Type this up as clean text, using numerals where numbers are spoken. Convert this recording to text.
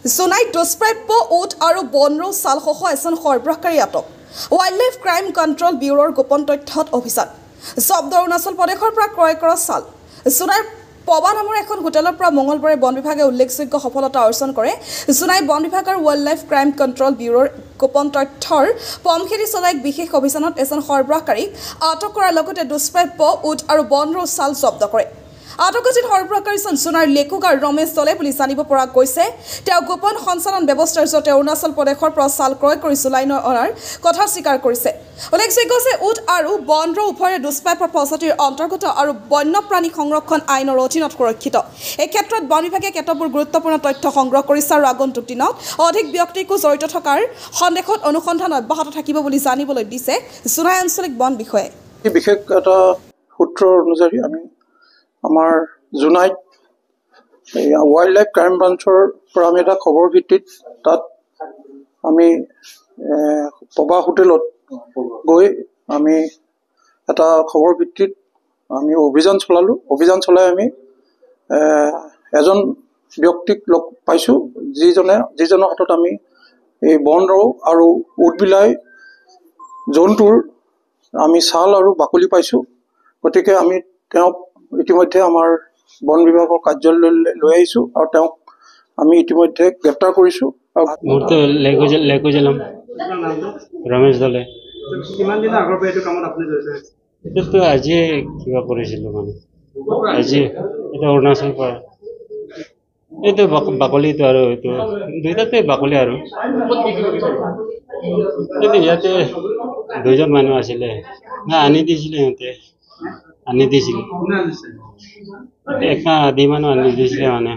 সোনাইত দুষ্প্ৰাপ্য উট আৰু বনৰো চালসহ এজন সৰবৰাহকাৰী আটক ৱাইল্ড লাইফ ক্ৰাইম কণ্ট্ৰল ব্যুৰোৰ গোপন তথ্যত অভিযান জব্দ অৰুণাচল প্ৰদেশৰ পৰা ক্ৰয় কৰা চাল সোনাইৰ পবা নামৰ এখন হোটেলৰ পৰা মঙলবাৰে বন বিভাগে উল্লেখযোগ্য সফলতা অৰ্জন কৰে সোনাই বন বিভাগ আৰু ৱাইল্ড লাইফ ক্ৰাইম কণ্ট্ৰল ব্যুৰোৰ গোপন তথ্যৰ পমখেদি চলা এক বিশেষ অভিযানত এজন সৰবৰাহকাৰীক আটক কৰাৰ লগতে দুষ্প্ৰাপ্য উট আৰু বনৰো চাল জব্দ কৰে আটকজিত সৰবৰাহকাৰীজন সোনাৰ লেখুকাৰ ৰমেশ দলে বুলি জানিব পৰা গৈছে তেওঁ গোপন সঞ্চালন ব্যৱস্থাৰ জৰিয়তে অৰুণাচল প্ৰদেশৰ পৰা চাল ক্ৰয় কৰি চুলাইনৰ অনাৰ কথা স্বীকাৰ কৰিছে উল্লেখযোগ্য যে উট আৰু বনৰো উভয়ৰে দুষ্প্ৰাপ্য প্ৰজাতিৰ অন্তৰ্গত আৰু বন্যপ্ৰাণী সংৰক্ষণ আইনৰ অধীনত সুৰক্ষিত এই ক্ষেত্ৰত বন বিভাগে কেতবোৰ গুৰুত্বপূৰ্ণ তথ্য সংগ্ৰহ কৰিছে আৰু আগন্তুক দিনত অধিক ব্যক্তিকো জড়িত থকাৰ সন্দেহত অনুসন্ধান অব্যাহত থাকিব বুলি জানিবলৈ দিছে সোনাই আঞ্চলিক বন বিষয়ে বিশেষ এটা সূত্ৰ অনুযায়ী আমি আমাৰ জোনাইত ৱাইল্ড লাইফ ক্ৰাইম ব্ৰাঞ্চৰ পৰা আমি এটা খবৰ ভিত্তিত তাত আমি পবা হোটেলত গৈ আমি এটা খবৰ ভিত্তিত আমি অভিযান চলালোঁ অভিযান চলাই আমি এজন ব্যক্তিক লগ পাইছোঁ যিজনৰ হাতত আমি এই বনৰো আৰু উটবিলাই জন্তুৰ আমি ছাল আৰু বাকলি পাইছোঁ গতিকে আমি তেওঁক ইতিমধ্যে আমাৰ বন বিভাগৰ কাৰ্যালয়লৈ লৈ আহিছোঁ আৰু তেওঁক আমি ইতিমধ্যে গ্ৰেপ্তাৰ কৰিছোঁ মোৰতো লেকুজেলাম ৰমেশ দলে কিমান দিন আগৰ পৰা এইটো কামত আপুনি জড়িত হৈছে এইটোতো আজিয়ে কিবা কৰিছিলোঁ মানে আজি এইটো অৰুণাচল পৰা এইটো বাকলিটো আৰু এইটো দুইটাতে বাকলি আৰু এইটো ইয়াতে দুইজন মানুহ আছিলে না আনি দিছিলে সিহঁতে আনি দিছিলে 1 না 2 মানুহ আনি দিছিলে মানে